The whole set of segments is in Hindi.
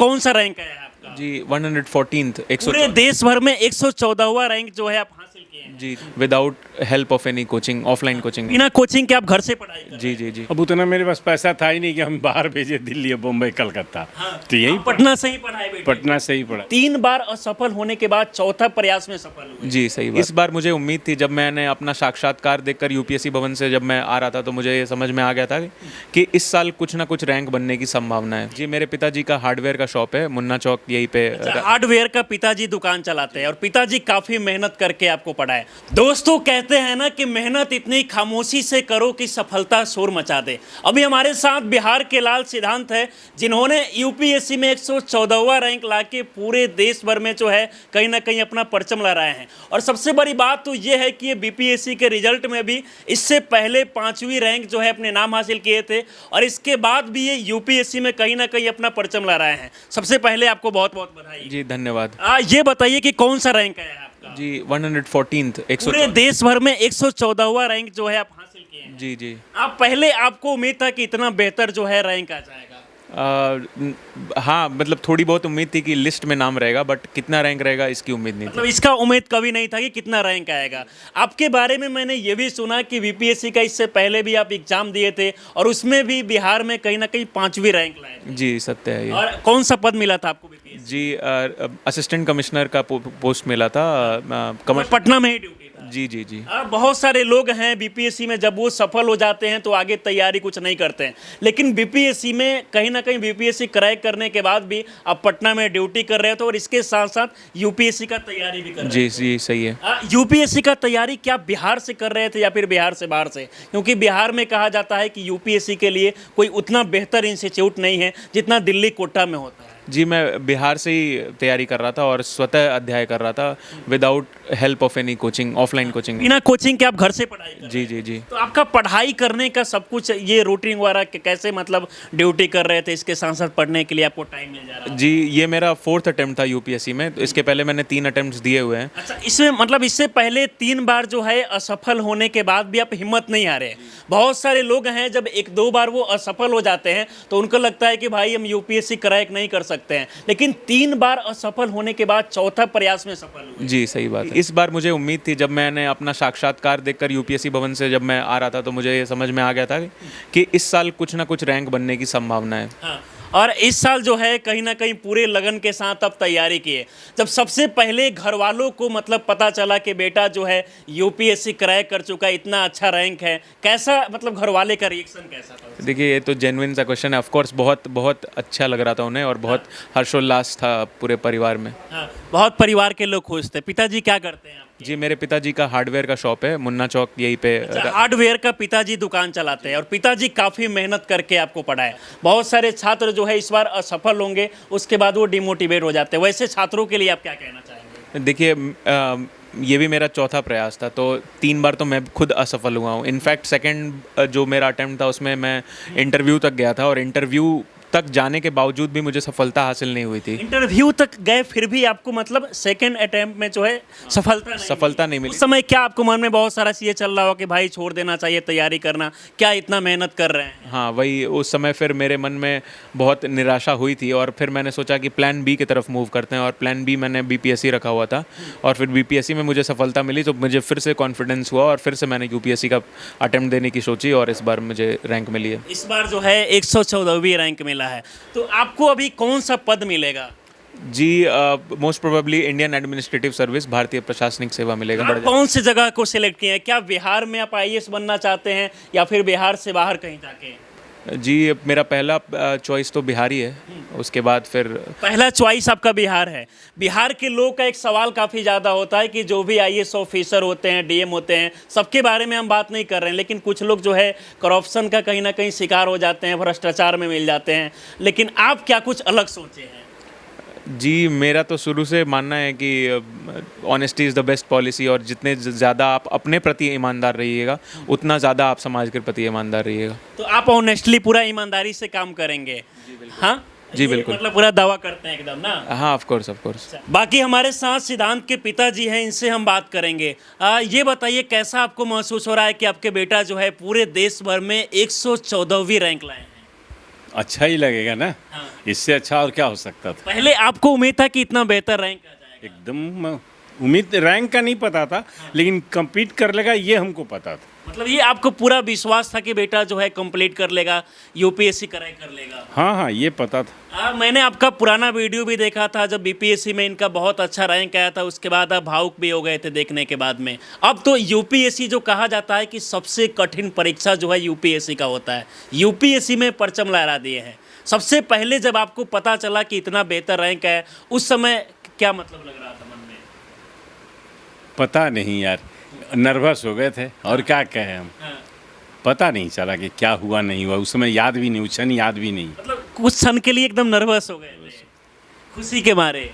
कौन सा रैंक है आपका? जी 114th, पूरे देश भर में 114वां रैंक जो है आप हासिल किए हैं। जी, without help of any coaching, offline coaching. बिना कोचिंग के आप घर से पढ़ाई कर रहे जी हैं। जी जी। अब उतना मेरे पास पैसा था ही नहीं कि हम बाहर भेजे, दिल्ली बम्बई कलकत्ता। तो यही आप पटना से ही पढ़ाई बेटे। पटना से ही पढ़ा। 3 बार असफल होने के बाद चौथा प्रयास में सफल हुए। जी सही बात। इस बार मुझे उम्मीद थी, जब मैंने अपना साक्षात्कार देखकर यूपीएससी भवन से जब मैं आ रहा था तो मुझे ये समझ में आ गया था कि इस साल कुछ ना कुछ रैंक बनने की संभावना है। जी, मेरे पिताजी का हार्डवेयर का शॉप है मुन्ना चौक, यहीं पे। हार्डवेयर का पिताजी दुकान चलाते हैं और पिताजी काफी मेहनत करके आपको पढ़ाए। दोस्तों, कहते हैं ना कि मेहनत इतनी खामोशी से करो कि सफलता शोर मचा दे। अभी हमारे साथ बिहार के लाल सिद्धांत है, जिन्होंने यूपीएससी में 114वां रैंक लाके पूरे देश भर में जो है कहीं ना कहीं अपना परचम लहराए हैं। और सबसे बड़ी बात तो ये है कि ये बीपीएससी के रिजल्ट में भी इससे पहले 5वीं रैंक जो है अपने नाम हासिल किए थे और इसके बाद भी ये यूपीएससी में कहीं ना कहीं अपना परचम लहराए हैं। सबसे पहले आपको बहुत बहुत बधाई। जी धन्यवाद। ये बताइए कि कौन सा रैंक है आपका? जी 114th, पूरे देश भर में 114वां रैंक जो है आप हासिल किए हैं। जी जी। आप पहले आपको उम्मीद था कि इतना बेहतर जो है रैंक आ जाएगा? हाँ, मतलब थोड़ी बहुत उम्मीद थी कि लिस्ट में नाम रहेगा, बट कितना रैंक रहेगा इसकी उम्मीद नहीं थी। मतलब इसका उम्मीद कभी नहीं था कि कितना रैंक आएगा। आपके बारे में मैंने ये भी सुना कि बीपीएससी का इससे पहले भी आप एग्जाम दिए थे और उसमें भी बिहार में कहीं ना कहीं 5वीं रैंक लाए थे। जी सत्य है ये। और कौन सा पद मिला था आपको बीपीएससी? जी असिस्टेंट कमिश्नर का पोस्ट मिला था पटना में ही ड्यूटी था। जी जी जी। बहुत सारे लोग हैं बीपीएससी में, जब वो सफल हो जाते हैं तो आगे तैयारी कुछ नहीं करते हैं, लेकिन बीपीएससी में कहीं ना कहीं बीपीएससी क्रैक करने के बाद भी आप पटना में ड्यूटी कर रहे थे और इसके साथ साथ यूपीएससी का तैयारी भी कर रहे थे। जी जी सही है। यूपीएससी का तैयारी क्या बिहार से कर रहे थे या फिर बिहार से बाहर से? क्योंकि बिहार में कहा जाता है कि यूपीएससी के लिए कोई उतना बेहतर इंस्टीट्यूट नहीं है जितना दिल्ली कोटा में होता है। जी, मैं बिहार से ही तैयारी कर रहा था और स्वतः अध्याय कर रहा था, without help of any coaching, offline coaching. बिना कोचिंग के आप घर से पढ़ाई कर रहे जी जी जी। तो आपका पढ़ाई करने का सब कुछ ये रूटीन वगैरह कैसे, मतलब ड्यूटी कर रहे थे, इसके साथ साथ पढ़ने के लिए आपको टाइम मिल जा रहा है? जी, ये मेरा 4th अटेम्प्ट था यूपीएससी में, तो इसके पहले मैंने 3 अटेम्प्ट्स दिए हुए हैं। अच्छा, इसमें मतलब इससे पहले 3 बार जो है असफल होने के बाद भी आप हिम्मत नहीं आ रहे। बहुत सारे लोग हैं जब 1-2 बार वो असफल हो जाते हैं तो उनको लगता है कि भाई हम यूपीएससी क्रैक नहीं कर सकते हैं, लेकिन 3 बार असफल होने के बाद चौथा प्रयास में सफल हुए। जी सही बात है। इस बार मुझे उम्मीद थी, जब मैंने अपना साक्षात्कार देखकर यूपीएससी भवन से जब मैं आ रहा था तो मुझे ये समझ में आ गया था कि इस साल कुछ ना कुछ रैंक बनने की संभावना है। हाँ। और इस साल जो है कहीं ना कहीं पूरे लगन के साथ अब तैयारी की है। जब सबसे पहले घर वालों को मतलब पता चला कि बेटा जो है यूपीएससी क्रैक कर चुका है, इतना अच्छा रैंक है, कैसा मतलब घर वाले का रिएक्शन कैसा था? देखिए, ये तो जेन्युइन सा क्वेश्चन है। ऑफ कोर्स बहुत बहुत अच्छा लग रहा था उन्हें और बहुत हर्षोल्लास था पूरे परिवार में। हाँ, बहुत परिवार के लोग खुश थे। पिताजी क्या करते हैं आपके? जी, मेरे पिताजी का हार्डवेयर का शॉप है मुन्ना चौक, यहीं पे। हार्डवेयर का पिताजी दुकान चलाते हैं और पिताजी काफ़ी मेहनत करके आपको पढ़ाए। बहुत सारे छात्र जो है इस बार असफल होंगे, उसके बाद वो डिमोटिवेट हो जाते हैं। वैसे छात्रों के लिए आप क्या कहना चाहेंगे? देखिए, ये भी मेरा चौथा प्रयास था, तो 3 बार तो मैं खुद असफल हुआ हूँ। इनफैक्ट सेकंड जो मेरा अटेम्प्ट था उसमें मैं इंटरव्यू तक गया था और इंटरव्यू तक जाने के बावजूद भी मुझे सफलता हासिल नहीं हुई थी। इंटरव्यू तक गए फिर भी आपको मतलब सेकंड अटेम्प्ट में जो है सफलता नहीं मिली। उस समय क्या आपको मन में बहुत सारा चीज़ें चल रहा हो कि भाई छोड़ देना चाहिए तैयारी करना, क्या इतना मेहनत कर रहे हैं? हाँ, वही उस समय फिर मेरे मन में बहुत निराशा हुई थी और फिर मैंने सोचा कि प्लान बी की तरफ मूव करते हैं और प्लान बी मैंने बीपीएससी रखा हुआ था और फिर बीपीएससी में मुझे सफलता मिली तो मुझे फिर से कॉन्फिडेंस हुआ और फिर से मैंने यूपीएससी का अटेम्प्ट देने की सोची और इस बार मुझे रैंक मिली है। इस बार जो है 114वीं रैंक मिला है, तो आपको अभी कौन सा पद मिलेगा? जी, most probably Indian administrative service, भारतीय प्रशासनिक सेवा मिलेगा। आप कौन सी जगह को सिलेक्ट किए हैं? क्या बिहार में आप आईएएस बनना चाहते हैं या फिर बिहार से बाहर कहीं जाके? जी, मेरा पहला चॉइस तो बिहार ही है, उसके बाद फिर पहला चॉइस आपका बिहार है। बिहार के लोग का एक सवाल काफ़ी ज़्यादा होता है कि जो भी आईएएस ऑफिसर होते हैं, डीएम होते हैं, सबके बारे में हम बात नहीं कर रहे हैं, लेकिन कुछ लोग जो है करप्शन का कहीं ना कहीं शिकार हो जाते हैं, भ्रष्टाचार में मिल जाते हैं, लेकिन आप क्या कुछ अलग सोचे हैं? जी, मेरा तो शुरू से मानना है कि honesty is the best policy और जितने ज़्यादा आप अपने प्रति ईमानदार रहिएगा उतना ज़्यादा आप समाज के प्रति ईमानदार रहिएगा। तो आप ऑनेस्टली पूरा ईमानदारी से काम करेंगे? हाँ जी बिल्कुल। मतलब पूरा दावा करते हैं एकदम ना? हाँ, ऑफ कोर्स। बाकी हमारे साथ सिद्धांत के पिताजी हैं, इनसे हम बात करेंगे। ये बताइए कैसा आपको महसूस हो रहा है कि आपके बेटा जो है पूरे देश भर में 114वीं रैंक लाए हैं? अच्छा ही लगेगा ना। हाँ। इससे अच्छा और क्या हो सकता था। पहले आपको उम्मीद था कि इतना बेहतर रैंक आ जाएगा? एकदम उम्मीद रैंक का नहीं पता था, लेकिन compete कर लेगा ये हमको पता था। मतलब ये आपको पूरा विश्वास था कि बेटा जो है कंप्लीट कर लेगा, यूपीएससी कराई कर लेगा? हाँ हाँ, ये पता था। मैंने आपका पुराना वीडियो भी देखा था जब बीपीएससी में इनका बहुत अच्छा रैंक आया था, उसके बाद आप भावुक भी हो गए थे देखने के बाद में। अब तो यूपीएससी जो कहा जाता है कि सबसे कठिन परीक्षा जो है यूपीएससी का होता है, यूपीएससी में परचम लहरा दिए हैं। सबसे पहले जब आपको पता चला कि इतना बेहतर रैंक है, उस समय क्या मतलब लग रहा था मन में? पता नहीं यार, नर्वस हो गए थे और क्या कहें हम। हाँ। पता नहीं चला कि क्या हुआ नहीं हुआ, उस समय याद भी नहीं, उस क्षण याद भी नहीं। मतलब कुछ क्षण के लिए एकदम नर्वस हो गए थे खुशी के मारे।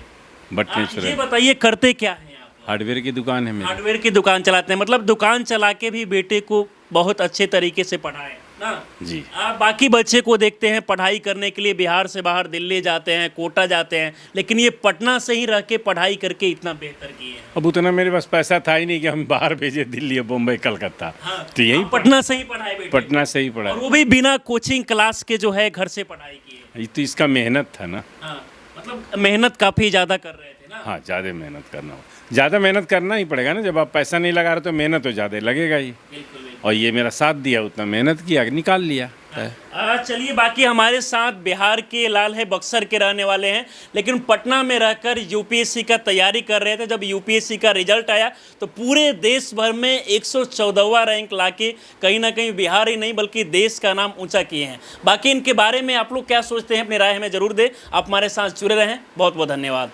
बट ये नेचुरल। बताइए करते क्या हैं आप? हार्डवेयर की दुकान है मेरी। हार्डवेयर की दुकान चलाते हैं, मतलब दुकान चला के भी बेटे को बहुत अच्छे तरीके से पढ़ाएं ना जी। आप बाकी बच्चे को देखते हैं पढ़ाई करने के लिए बिहार से बाहर दिल्ली जाते हैं, कोटा जाते हैं, लेकिन ये पटना से ही रह के पढ़ाई करके इतना बेहतर किए हैं। अब उतना मेरे पास पैसा था ही नहीं कि हम बाहर भेजे, दिल्ली बम्बई कलकत्ता। हाँ, तो यही आप पटना से ही पढ़ाई बेटे? पटना से ही पढ़ा। और वो भी बिना कोचिंग क्लास के जो है घर से पढ़ाई किए। ये तो इसका मेहनत था ना। हाँ, मतलब मेहनत काफ़ी ज़्यादा कर रहे थे ना? हाँ, ज़्यादा मेहनत करना हो, ज़्यादा मेहनत करना ही पड़ेगा ना। जब आप पैसा नहीं लगा रहे तो मेहनत तो ज़्यादा लगेगा ही। बिल्कुल बिल्कुल। और ये मेरा साथ दिया, उतना मेहनत किया, निकाल लिया। चलिए, बाकी हमारे साथ बिहार के लाल है, बक्सर के रहने वाले हैं, लेकिन पटना में रहकर यूपीएससी का तैयारी कर रहे थे। जब यूपीएससी का रिजल्ट आया तो पूरे देश भर में 114वां रैंक लाके कहीं ना कहीं बिहार ही नहीं बल्कि देश का नाम ऊंचा किए हैं। बाकी इनके बारे में आप लोग क्या सोचते हैं, अपनी राय हमें जरूर दें। आप हमारे साथ जुड़े रहें, बहुत बहुत धन्यवाद।